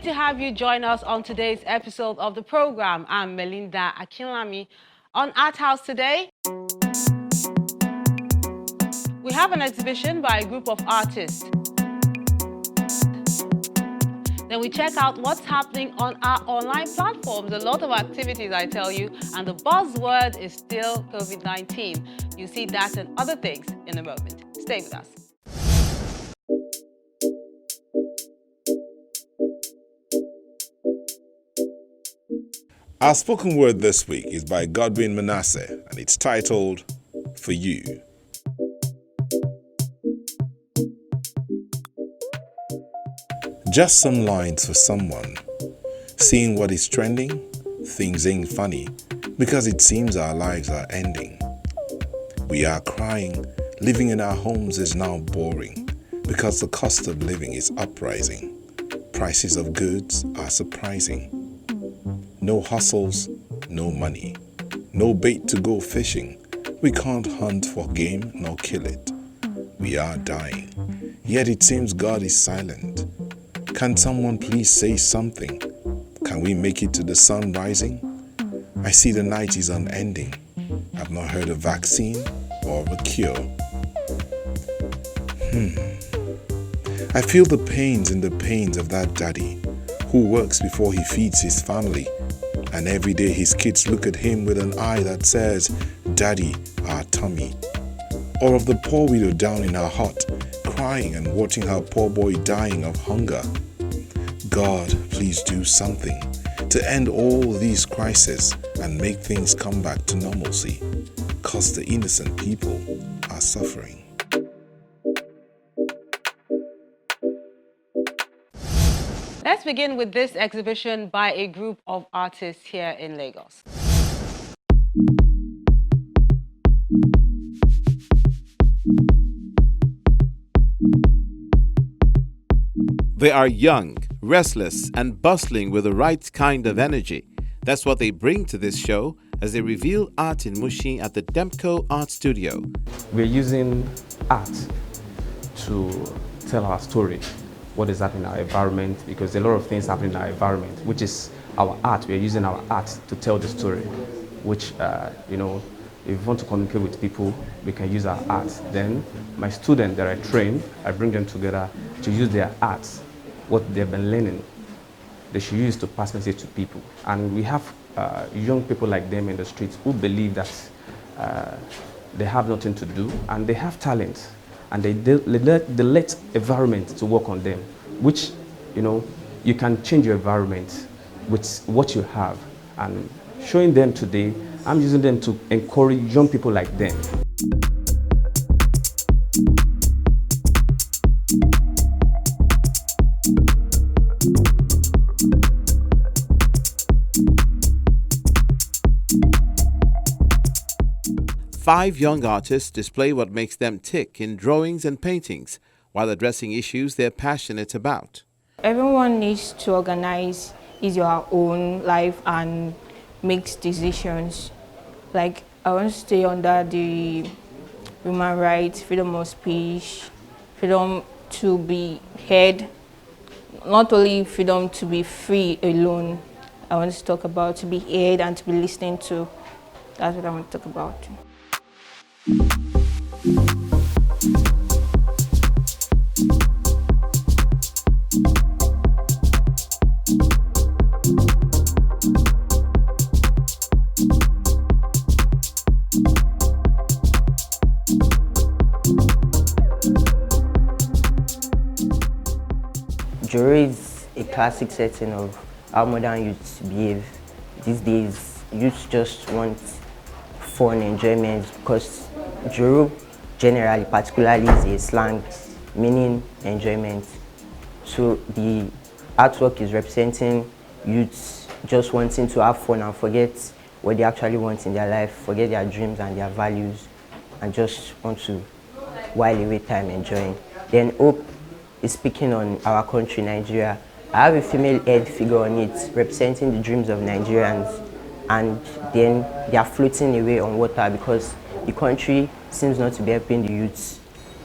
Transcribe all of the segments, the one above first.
to have you join us on today's episode of the program. I'm Melinda Akinlami. On Art House today, we have an exhibition by a group of artists. Then we check out what's happening on our online platforms. A lot of activities, I tell you, and the buzzword is still COVID-19. You see that and other things in a moment. Stay with us. Our spoken word this week is by Godwin Manasseh, and it's titled, For You. Just some lines for someone. Seeing what is trending, things ain't funny, because it seems our lives are ending. We are crying, living in our homes is now boring, because the cost of living is uprising. Prices of goods are surprising. No hustles, no money, no bait to go fishing. We can't hunt for game nor kill it. We are dying, yet it seems God is silent. Can someone please say something? Can we make it to the sun rising? I see the night is unending. I've not heard of vaccine or of a cure. I feel the pains and the pains of that daddy who works before he feeds his family. And every day his kids look at him with an eye that says, Daddy, our tummy. Or of the poor widow down in her hut, crying and watching her poor boy dying of hunger. God, please do something to end all these crises and make things come back to normalcy, 'cause the innocent people are suffering. Let's begin with this exhibition by a group of artists here in Lagos. They are young, restless, and bustling with the right kind of energy. That's what they bring to this show as they reveal art in Mushin at the Demco Art Studio. We're using art to tell our story. What is happening in our environment, because a lot of things happen in our environment, which is our art. We're using our art to tell the story, which, if we want to communicate with people, we can use our art. Then my students that I train, I bring them together to use their art, what they've been learning, they should use to pass message to people. And we have young people like them in the streets who believe that they have nothing to do and they have talent. And they let environment to work on them, which, you can change your environment with what you have. And showing them today, I'm using them to encourage young people like them. Five young artists display what makes them tick in drawings and paintings while addressing issues they're passionate about. Everyone needs to organize your own life and make decisions. Like, I want to stay under the human rights, freedom of speech, freedom to be heard, not only freedom to be free alone. I want to talk about to be heard and to be listened to. That's what I want to talk about. Joro is a classic setting of how modern youths behave. These days, youths just want fun, enjoyment, because Joro generally, particularly, is a slang meaning enjoyment. So the artwork is representing youths just wanting to have fun and forget what they actually want in their life, forget their dreams and their values, and just want to while away time enjoying. Then Hope is speaking on our country, Nigeria. I have a female head figure on it representing the dreams of Nigerians, and then they are floating away on water because the country seems not to be helping the youths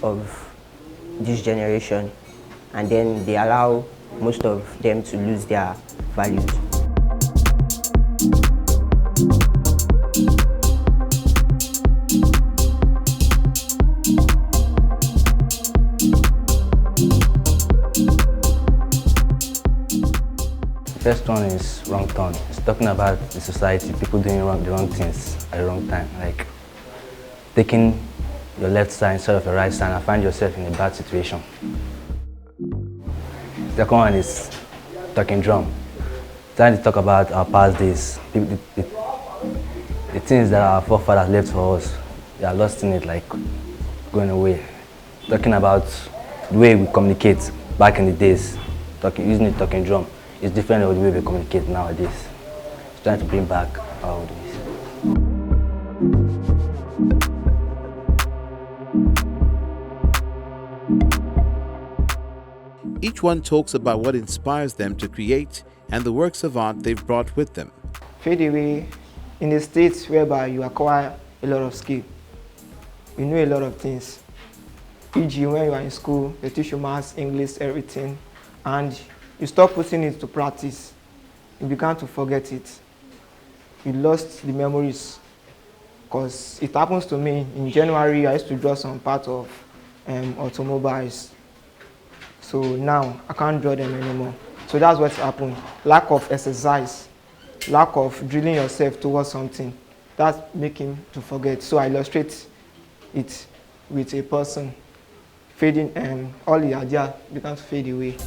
of this generation. And then they allow most of them to lose their values. First one is wrong turn. It's talking about the society, people doing the wrong things at the wrong time, like taking your left side instead of your right side and find yourself in a bad situation. The second one is talking drum. Trying to talk about our past days, the things that our forefathers left for us. They are lost in it, like going away. Talking about the way we communicate back in the days, using the talking drum. It's different than the way we communicate nowadays. It's trying to bring back our old days. Each one talks about what inspires them to create and the works of art they've brought with them. Fade away in the states whereby you acquire a lot of skill. You know a lot of things. E.g., when you are in school, they teach you maths, English, everything, and you stop putting it to practice. You began to forget it. You lost the memories. Because it happens to me. In January, I used to draw some part of automobiles. So now, I can't draw them anymore. So that's what's happened. Lack of exercise, lack of drilling yourself towards something. That's making to forget. So I illustrate it with a person fading, and all the idea becomes to fade away.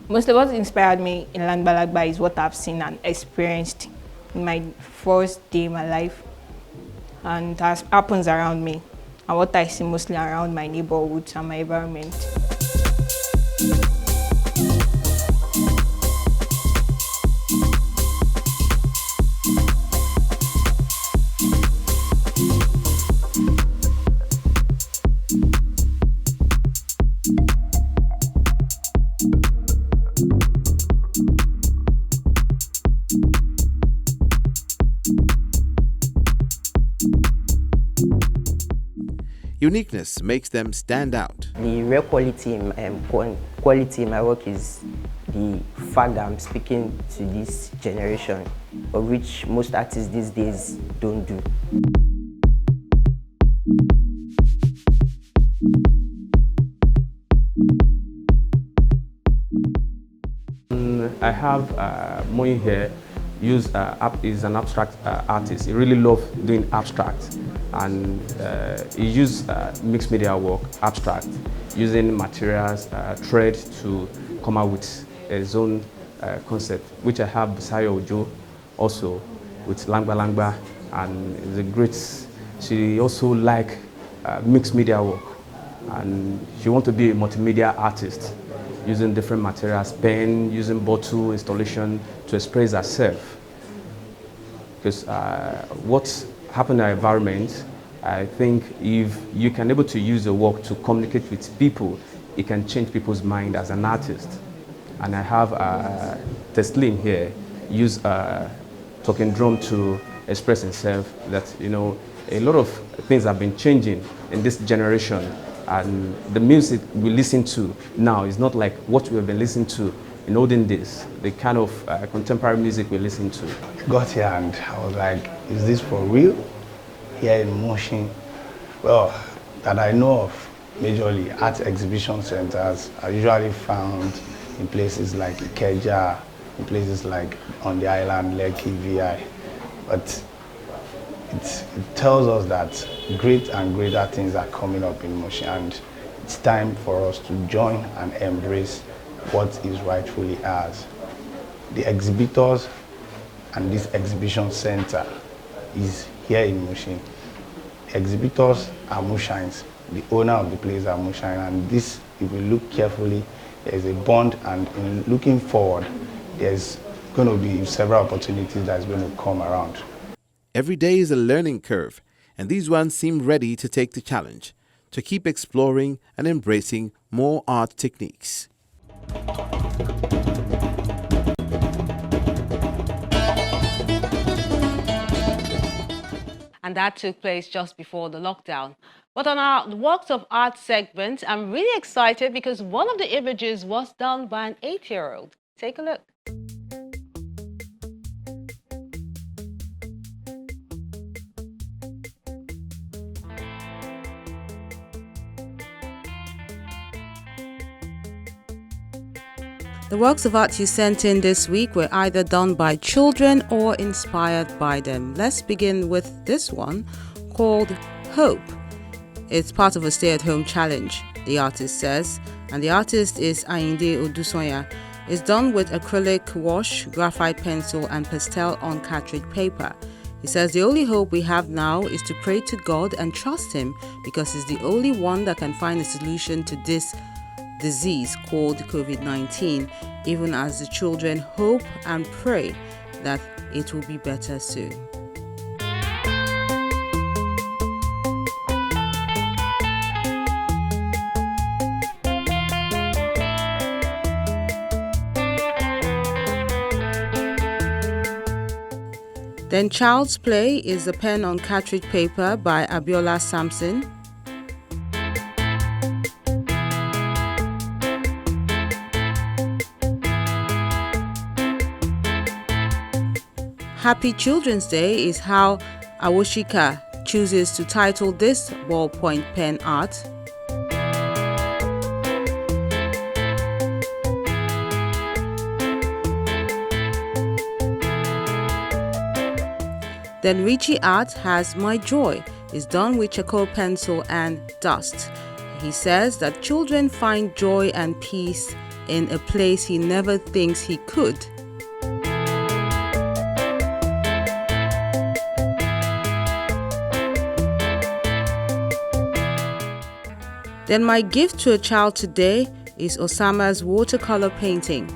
Most of what inspired me in Langba Lagba is what I've seen and experienced in my first day in my life, and that happens around me, and what I see mostly around my neighborhood and my environment. Uniqueness makes them stand out. The real quality in my work is the fact that I'm speaking to this generation, of which most artists these days don't do. I have Moyi here. Is an abstract artist. He really loves doing abstract, and he used mixed media work, abstract, using materials, thread to come out with his own concept, which I have Busayo Ojo also with Langba Langba, and is a great. She also like mixed media work, and she wants to be a multimedia artist, using different materials, pen, using bottle installation to express herself. Because what's happened in our environment, I think if you can able to use the work to communicate with people, it can change people's mind as an artist. And I have Teslin here, use talking drum to express himself, that, you know, a lot of things have been changing in this generation. And the music we listen to now is not like what we have been listening to in olden days, the kind of contemporary music we listen to. Got here and I was like, is this for real? Here in Mushin, well, that I know of, majorly art exhibition centers are usually found in places like Ikeja, in places like on the island, Lekki, VI. But it tells us that great and greater things are coming up in Mushin, and it's time for us to join and embrace what is rightfully ours. The exhibitors and this exhibition center is here in Mushin. The exhibitors are Mushines. The owner of the place are Mushine, and this, if we look carefully, there is a bond, and in looking forward, there's going to be several opportunities that's going to come around. Every day is a learning curve, and these ones seem ready to take the challenge, to keep exploring and embracing more art techniques. And that took place just before the lockdown. But on our Works of Art segment, I'm really excited because one of the images was done by an 8-year-old. Take a look. The works of art you sent in this week were either done by children or inspired by them. Let's begin with this one called Hope. It's part of a stay-at-home challenge, the artist says, and the artist is Ayinde Odusonya. It's done with acrylic wash, graphite pencil and pastel on cartridge paper. He says the only hope we have now is to pray to God and trust Him because He's the only one that can find a solution to this disease called COVID-19, even as the children hope and pray that it will be better soon. Then Child's Play is the pen on cartridge paper by Abiola Samson. Happy Children's Day is how Awoshika chooses to title this ballpoint pen art. Then Richie Art has My Joy. It's done with charcoal pencil and dust. He says that children find joy and peace in a place he never thinks he could. Then my gift to a child today is Osama's watercolor painting.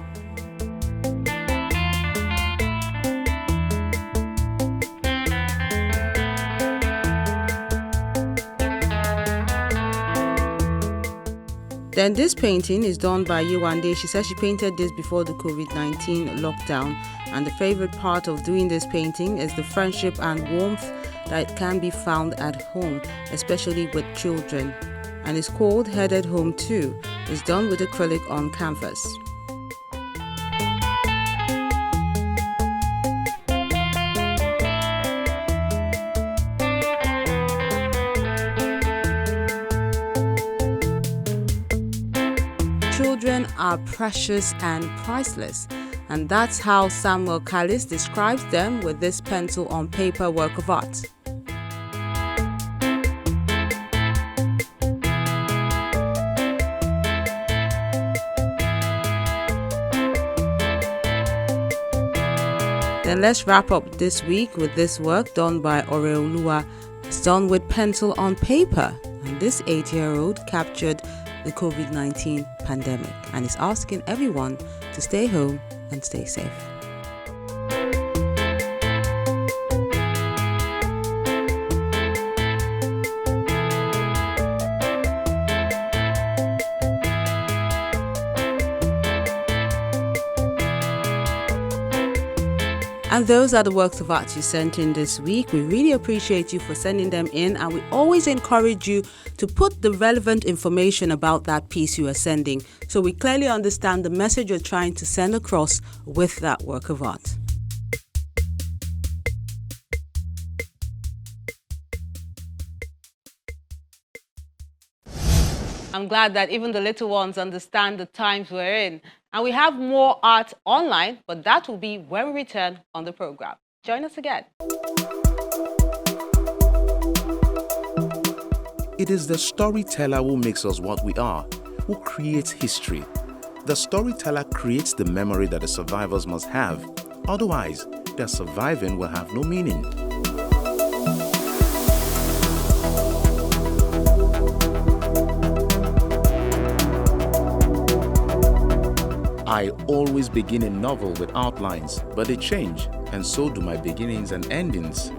Then this painting is done by Yewande. She says she painted this before the COVID-19 lockdown, and the favorite part of doing this painting is the friendship and warmth that can be found at home, especially with children. And it's called Headed Home Too. It's done with acrylic on canvas. Children are precious and priceless, and that's how Samuel Callis describes them with this pencil on paper work of art. Then let's wrap up this week with this work done by Oreoluwa. It's done with pencil on paper, and this 8-year-old captured the COVID-19 pandemic and is asking everyone to stay home and stay safe. And those are the works of art you sent in this week. We really appreciate you for sending them in, and we always encourage you to put the relevant information about that piece you are sending so we clearly understand the message you're trying to send across with that work of art. I'm glad that even the little ones understand the times we're in. And we have more art online, but that will be when we return on the program. Join us again. It is the storyteller who makes us what we are, who creates history. The storyteller creates the memory that the survivors must have. Otherwise, their surviving will have no meaning. I always begin a novel with outlines, but they change, and so do my beginnings and endings.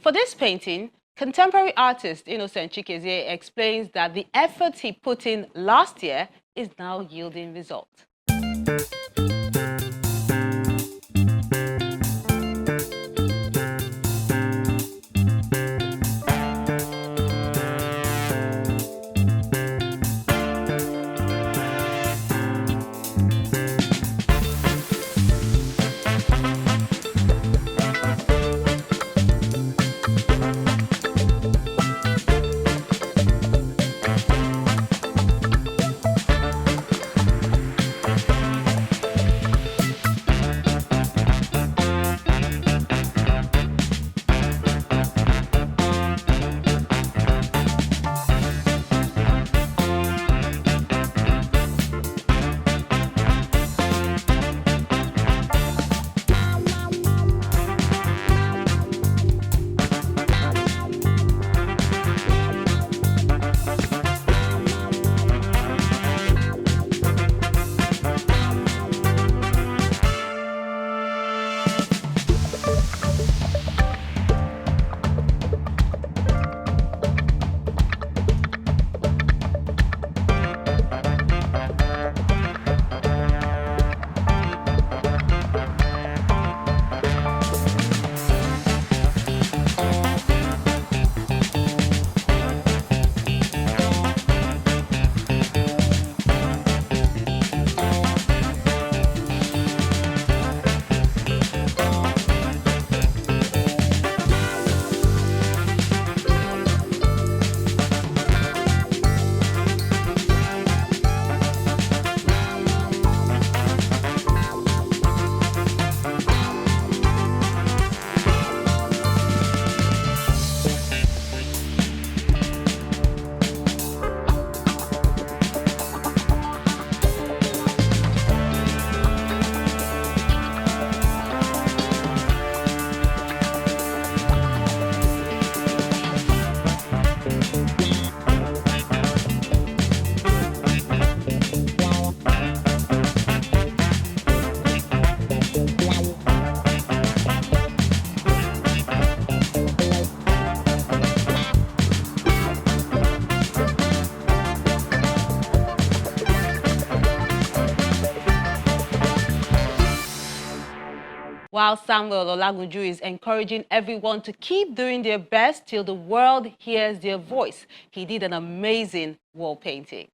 For this painting, contemporary artist Innocent Chikezie explains that the efforts he put in last year is now yielding results. While Samuel Olagunju is encouraging everyone to keep doing their best till the world hears their voice, he did an amazing wall painting.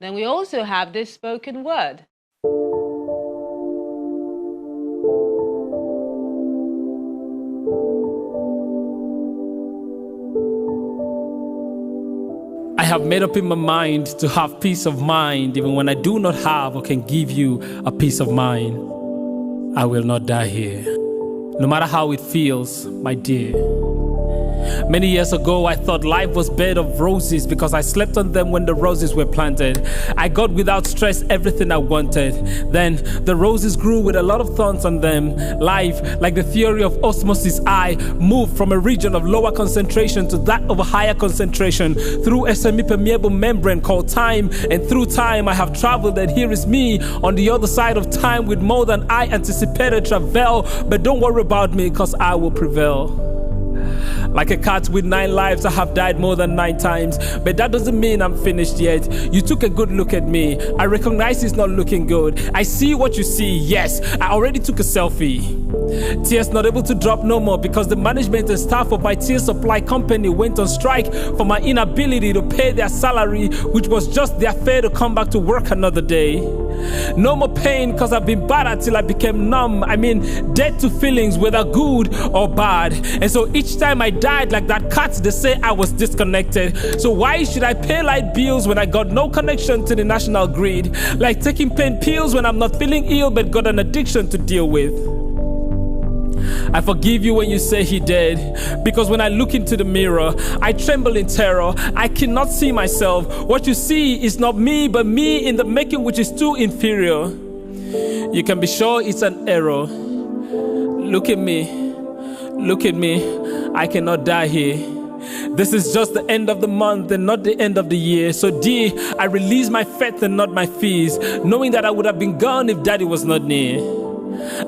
Then we also have this spoken word. I have made up in my mind to have peace of mind, even when I do not have or can give you a peace of mind. I will not die here, no matter how it feels, my dear. Many years ago, I thought life was bed of roses because I slept on them when the roses were planted. I got without stress everything I wanted. Then the roses grew with a lot of thorns on them. Life, like the theory of osmosis, I moved from a region of lower concentration to that of a higher concentration through a semi-permeable membrane called time. And through time, I have traveled, and here is me on the other side of time with more than I anticipated travel. But don't worry about me, cause I will prevail. Like a cat with 9 lives, I have died more than 9 times. But that doesn't mean I'm finished yet. You took a good look at me. I recognize it's not looking good. I see what you see, yes. I already took a selfie. Tears not able to drop no more because the management and staff of my tear supply company went on strike for my inability to pay their salary, which was just their fare to come back to work another day. No more pain cause I've been bad until I became numb. I mean, dead to feelings, whether good or bad. And so each time I died like that cat, they say I was disconnected. So why should I pay light bills when I got no connection to the national grid? Like taking pain pills when I'm not feeling ill but got an addiction to deal with. I forgive you when you say he did, because when I look into the mirror, I tremble in terror. I cannot see myself. What you see is not me, but me in the making, which is too inferior. You can be sure it's an error. Look at me. Look at me. I cannot die here. This is just the end of the month and not the end of the year. So dear, I release my faith and not my fears, knowing that I would have been gone if daddy was not near.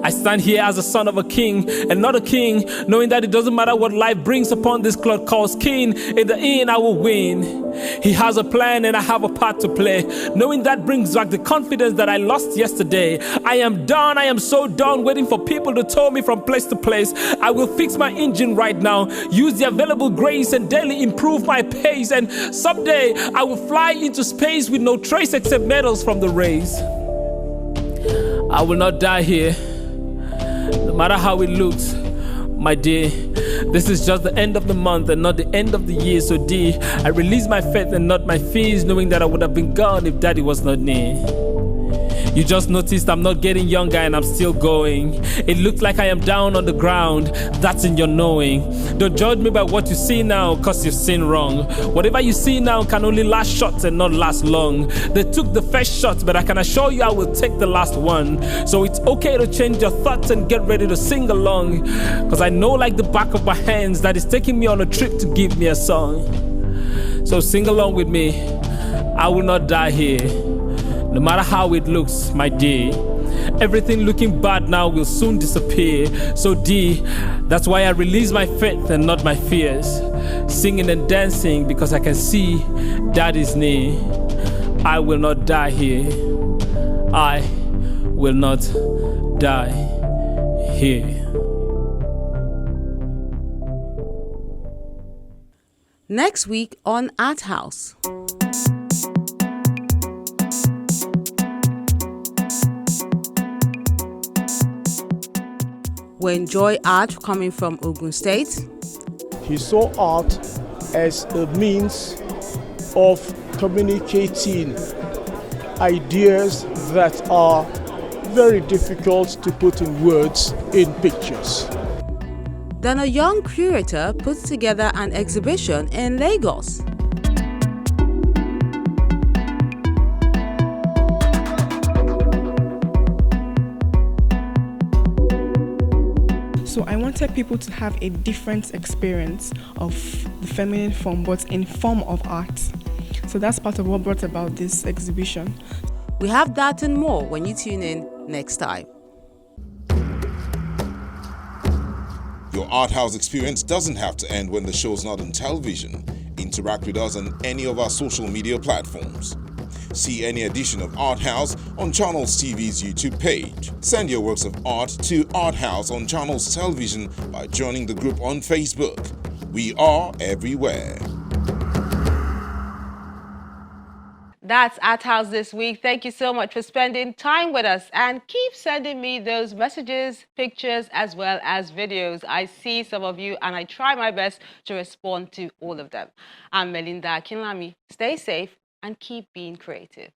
I stand here as a son of a king and not a king, knowing that it doesn't matter what life brings upon this cloud called skin. In the end, I will win. He has a plan and I have a part to play, knowing that brings back the confidence that I lost yesterday. I am done. I am so done waiting for people to tow me from place to place. I will fix my engine right now, use the available grace and daily improve my pace. And someday I will fly into space with no trace except medals from the race. I will not die here, no matter how it looks, my dear. This is just the end of the month and not the end of the year. So dear, I release my faith and not my fears, knowing that I would have been gone if daddy was not near. You just noticed I'm not getting younger and I'm still going. It looks like I am down on the ground. That's in your knowing. Don't judge me by what you see now, cause you've seen wrong. Whatever you see now can only last short and not last long. They took the first shot, but I can assure you I will take the last one. So it's okay to change your thoughts and get ready to sing along, cause I know like the back of my hands that it's taking me on a trip to give me a song. So sing along with me. I will not die here, no matter how it looks, my dear. Everything looking bad now will soon disappear. So dear, that's why I release my faith and not my fears, singing and dancing because I can see daddy's near. I will not die here. I will not die here. Next week on Art House. We enjoy art coming from Ogun State. He saw art as a means of communicating ideas that are very difficult to put in words, in pictures. Then a young curator puts together an exhibition in Lagos. So I wanted people to have a different experience of the feminine form, but in form of art. So that's part of what brought about this exhibition. We have that and more when you tune in next time. Your Art House experience doesn't have to end when the show's not on television. Interact with us on any of our social media platforms. See any edition of Art House on Channels TV's YouTube page. Send your works of art to Art House on Channels Television by joining the group on Facebook. We are everywhere. That's Art House this week. Thank you so much for spending time with us, and keep sending me those messages, pictures, as well as videos. I see some of you and I try my best to respond to all of them. I'm Melinda Akinlami. Stay safe and keep being creative.